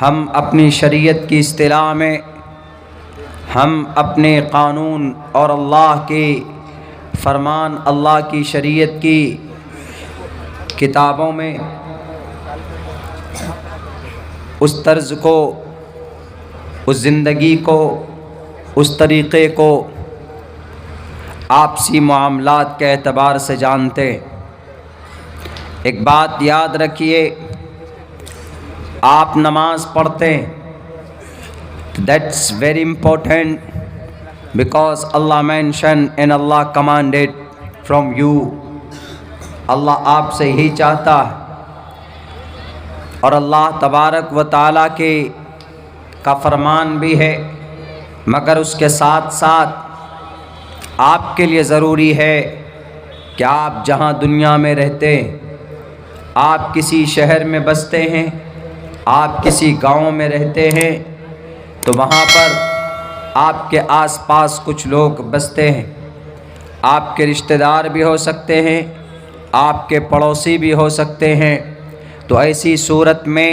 ہم اپنی شریعت کی اصطلاح میں ہم اپنے قانون اور اللہ کے فرمان، اللہ کی شریعت کی کتابوں میں اس طرز کو، اس زندگی کو، اس طریقے کو آپسی معاملات کے اعتبار سے جانتے۔ ایک بات یاد رکھیے، آپ نماز پڑھتے ہیں، that's very important because Allah mentioned and Allah commanded from you۔ اللہ آپ سے ہی چاہتا ہے اور اللہ تبارک و تعالیٰ کا فرمان بھی ہے، مگر اس کے ساتھ ساتھ آپ کے لیے ضروری ہے کہ آپ جہاں دنیا میں رہتے ہیں، آپ کسی شہر میں بستے ہیں، آپ کسی گاؤں میں رہتے ہیں، تو وہاں پر آپ کے آس پاس کچھ لوگ بستے ہیں، آپ کے رشتہ دار بھی ہو سکتے ہیں، آپ کے پڑوسی بھی ہو سکتے ہیں۔ تو ایسی صورت میں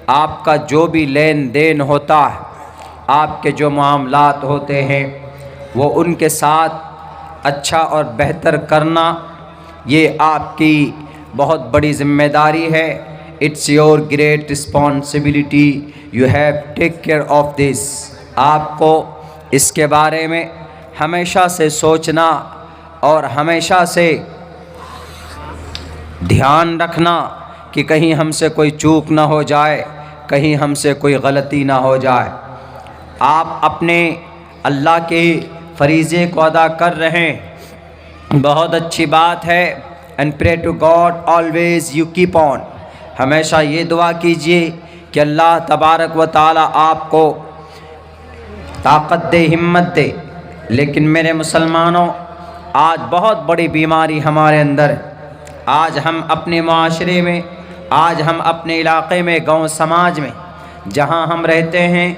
آپ کا جو بھی لین دین ہوتا ہے، آپ کے جو معاملات ہوتے ہیں، وہ ان کے ساتھ اچھا اور بہتر کرنا، یہ آپ کی بہت بڑی ذمہ داری ہے۔ It's your great responsibility, you have take care of this. آپ کو اس کے بارے میں ہمیشہ سے سوچنا اور ہمیشہ سے دھیان رکھنا کہ کہیں ہم سے کوئی چوک نہ ہو جائے، کہیں ہم سے کوئی غلطی نہ ہو جائے۔ آپ اپنے اللہ کے فریضے کو ادا کر رہے ہیں، بہت اچھی بات ہے۔ and pray to God always you keep on۔ ہمیشہ یہ دعا کیجئے کہ اللہ تبارک و تعالی آپ کو طاقت دے، ہمت دے۔ لیکن میرے مسلمانوں، آج بہت بڑی بیماری ہمارے اندر ہے۔ آج ہم اپنے معاشرے میں، آج ہم اپنے علاقے میں، گاؤں سماج میں جہاں ہم رہتے ہیں،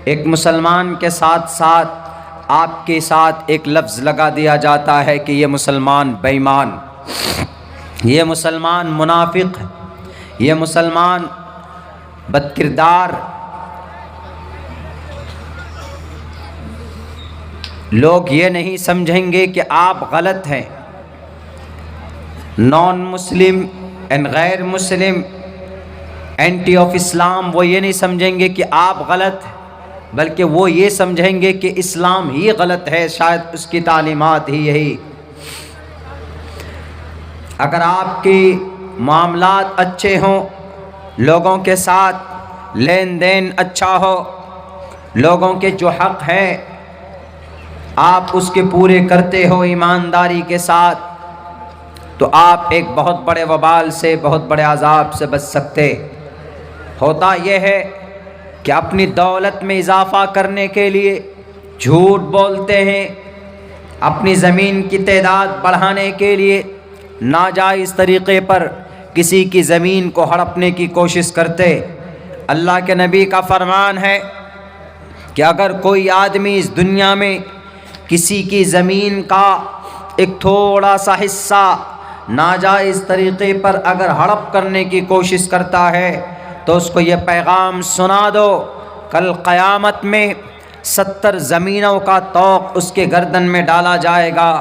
ایک مسلمان کے ساتھ ساتھ آپ کے ساتھ ایک لفظ لگا دیا جاتا ہے کہ یہ مسلمان بے ایمان، یہ مسلمان منافق ہے، یہ مسلمان بد کردار۔ لوگ یہ نہیں سمجھیں گے کہ آپ غلط ہیں۔ نان مسلم اینڈ غیر مسلم، اینٹی آف اسلام، وہ یہ نہیں سمجھیں گے کہ آپ غلط ہیں، بلکہ وہ یہ سمجھیں گے کہ اسلام ہی غلط ہے، شاید اس کی تعلیمات ہی یہی۔ اگر آپ کے معاملات اچھے ہوں، لوگوں کے ساتھ لین دین اچھا ہو، لوگوں کے جو حق ہیں آپ اس کے پورے کرتے ہو ایمانداری کے ساتھ، تو آپ ایک بہت بڑے وبال سے، بہت بڑے عذاب سے بچ سکتے۔ ہوتا یہ ہے کہ اپنی دولت میں اضافہ کرنے کے لیے جھوٹ بولتے ہیں، اپنی زمین کی تعداد بڑھانے کے لیے ناجائز طریقے پر کسی کی زمین کو ہڑپنے کی کوشش کرتے۔ اللہ کے نبی کا فرمان ہے کہ اگر کوئی آدمی اس دنیا میں کسی کی زمین کا ایک تھوڑا سا حصہ ناجائز طریقے پر اگر ہڑپ کرنے کی کوشش کرتا ہے، تو اس کو یہ پیغام سنا دو، کل قیامت میں 70 زمینوں کا طوق اس کے گردن میں ڈالا جائے گا۔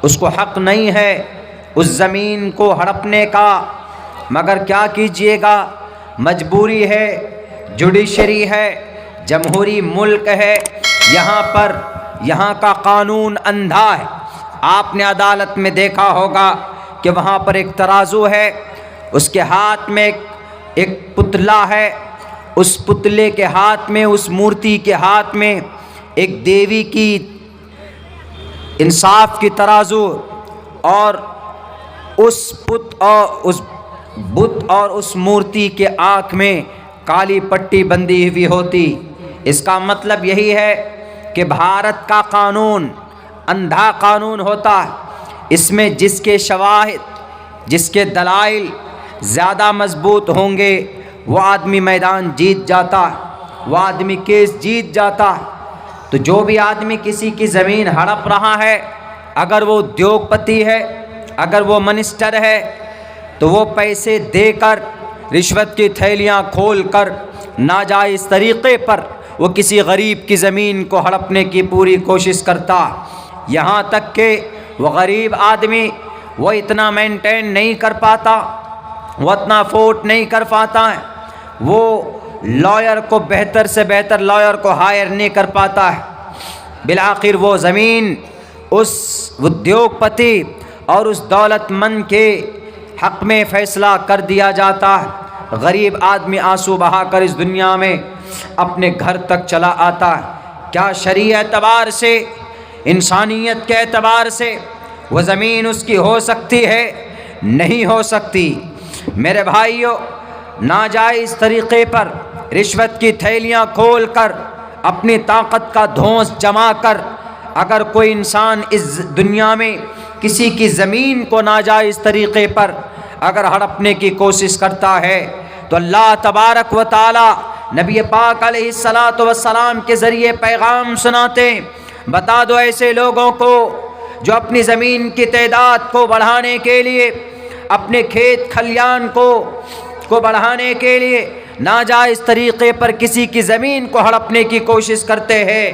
اس کو حق نہیں ہے اس زمین کو ہڑپنے کا، مگر کیا کیجئے گا، مجبوری ہے، جوڈیشری ہے، جمہوری ملک ہے، یہاں کا قانون اندھا ہے۔ آپ نے عدالت میں دیکھا ہوگا کہ وہاں پر ایک ترازو ہے، اس کے ہاتھ میں ایک پتلا ہے، اس پتلے کے ہاتھ میں، اس مورتی کے ہاتھ میں ایک دیوی کی انصاف کی ترازو، اور اس بت اور اس مورتی کے آنکھ میں کالی پٹی بندھی ہوئی ہوتی۔ اس کا مطلب یہی ہے کہ بھارت کا قانون اندھا قانون ہوتا ہے۔ اس میں جس کے شواہد، جس کے دلائل زیادہ مضبوط ہوں گے، وہ آدمی میدان جیت جاتا ہے، وہ آدمی کیس جیت جاتا ہے۔ تو جو بھی آدمی کسی کی زمین ہڑپ رہا ہے، اگر وہ ادیوگ پتی ہے، اگر وہ منسٹر ہے، تو وہ پیسے دے کر رشوت کی تھیلیاں کھول کر ناجائز طریقے پر وہ کسی غریب کی زمین کو ہڑپنے کی پوری کوشش کرتا، یہاں تک کہ وہ غریب آدمی وہ اتنا مینٹین نہیں کر پاتا، وہ اتنا افورڈ نہیں کر پاتا ہے، وہ لائر کو بہتر سے بہتر لائر کو ہائر نہیں کر پاتا ہے، بالآخر وہ زمین اس ادیوگ پتی اور اس دولت مند کے حق میں فیصلہ کر دیا جاتا ہے۔ غریب آدمی آنسو بہا کر اس دنیا میں اپنے گھر تک چلا آتا ہے۔ کیا شرعی اعتبار سے، انسانیت کے اعتبار سے وہ زمین اس کی ہو سکتی ہے؟ نہیں ہو سکتی۔ میرے بھائیوں، ناجائز طریقے پر رشوت کی تھیلیاں کھول کر اپنی طاقت کا دھونس جما کر اگر کوئی انسان اس دنیا میں کسی کی زمین کو ناجائز طریقے پر اگر ہڑپنے کی کوشش کرتا ہے تو اللہ تبارک و تعالی نبی پاک علیہ الصلاۃ والسلام کے ذریعے پیغام سناتے ہیں، بتا دو ایسے لوگوں کو جو اپنی زمین کی تعداد کو بڑھانے کے لیے، اپنے کھیت کھلیان کو بڑھانے کے لیے ناجائز طریقے پر کسی کی زمین کو ہڑپنے کی کوشش کرتے ہیں،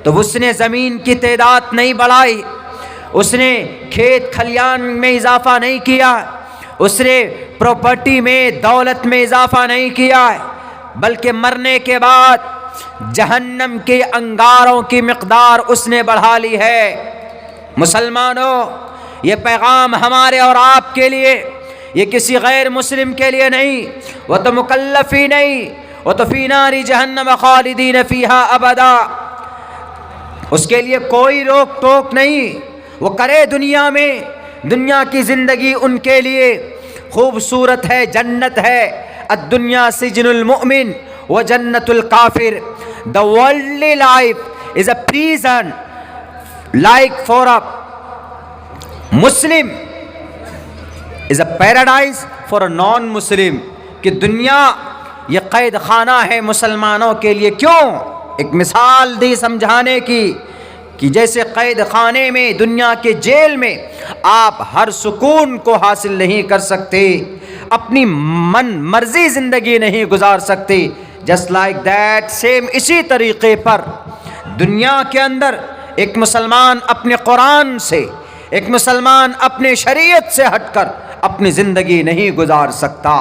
تو اس نے زمین کی تعداد نہیں بڑھائی، اس نے کھیت کھلیان میں اضافہ نہیں کیا، اس نے پراپرٹی میں دولت میں اضافہ نہیں کیا ہے، بلکہ مرنے کے بعد جہنم کے انگاروں کی مقدار اس نے بڑھا لی ہے۔ مسلمانوں، یہ پیغام ہمارے اور آپ کے لیے، یہ کسی غیر مسلم کے لیے نہیں، وہ تو مکلف ہی نہیں، وہ تو فی نار جہنم خالدین فیہا ابدا، اس کے لیے کوئی روک ٹوک نہیں، وہ کرے دنیا میں، دنیا کی زندگی ان کے لیے خوبصورت ہے، جنت ہے۔ الدنیا سجن المؤمن و جنت الکافر، the worldly life is a prison like for a Muslim is a paradise for a non-Muslim، کہ دنیا یہ قید خانہ ہے مسلمانوں کے لیے۔ کیوں؟ ایک مثال دی سمجھانے کی کہ جیسے قید خانے میں، دنیا کے جیل میں آپ ہر سکون کو حاصل نہیں کر سکتے، اپنی من مرضی زندگی نہیں گزار سکتے، جسٹ لائک دیٹ سیم، اسی طریقے پر دنیا کے اندر ایک مسلمان اپنے قرآن سے، ایک مسلمان اپنے شریعت سے ہٹ کر اپنی زندگی نہیں گزار سکتا۔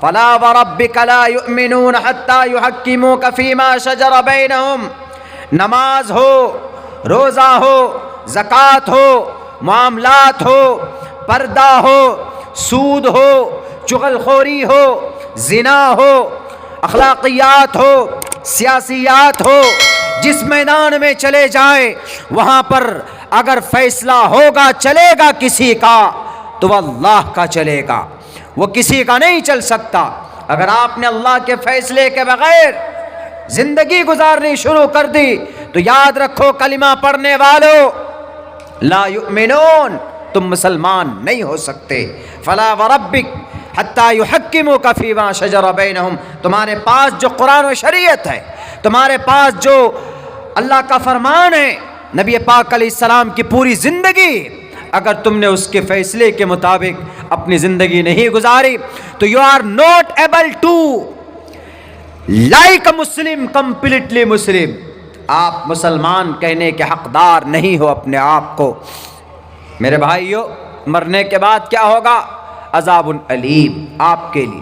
فَلَا وَرَبِّكَ لَا يُؤْمِنُونَ حَتَّى يُحَكِّمُوكَ فِي مَا شَجَرَ بَيْنَهُمْ، نماز ہو، روزہ ہو، زکوٰۃ ہو، معاملات ہو، پردہ ہو، سود ہو، چغل خوری ہو، زنا ہو، اخلاقیات ہو، سیاسیات ہو، جس میدان میں چلے جائیں وہاں پر اگر فیصلہ ہوگا، چلے گا کسی کا تو وہ اللہ کا چلے گا، وہ کسی کا نہیں چل سکتا۔ اگر آپ نے اللہ کے فیصلے کے بغیر زندگی گزارنی شروع کر دی تو یاد رکھو کلمہ پڑھنے والوں، لا یؤمنون، تم مسلمان نہیں ہو سکتے۔ فلا وربک حتی یحکموک فیما شجر بینہم، تمہارے پاس جو قرآن و شریعت ہے، تمہارے پاس جو اللہ کا فرمان ہے، نبی پاک علیہ السلام کی پوری زندگی، اگر تم نے اس کے فیصلے کے مطابق اپنی زندگی نہیں گزاری تو you are not able to like a Muslim, completely Muslim, آپ مسلمان کہنے کے حقدار نہیں ہو اپنے آپ کو۔ میرے بھائیو، مرنے کے بعد کیا ہوگا؟ عذاب علیم آپ کے لیے۔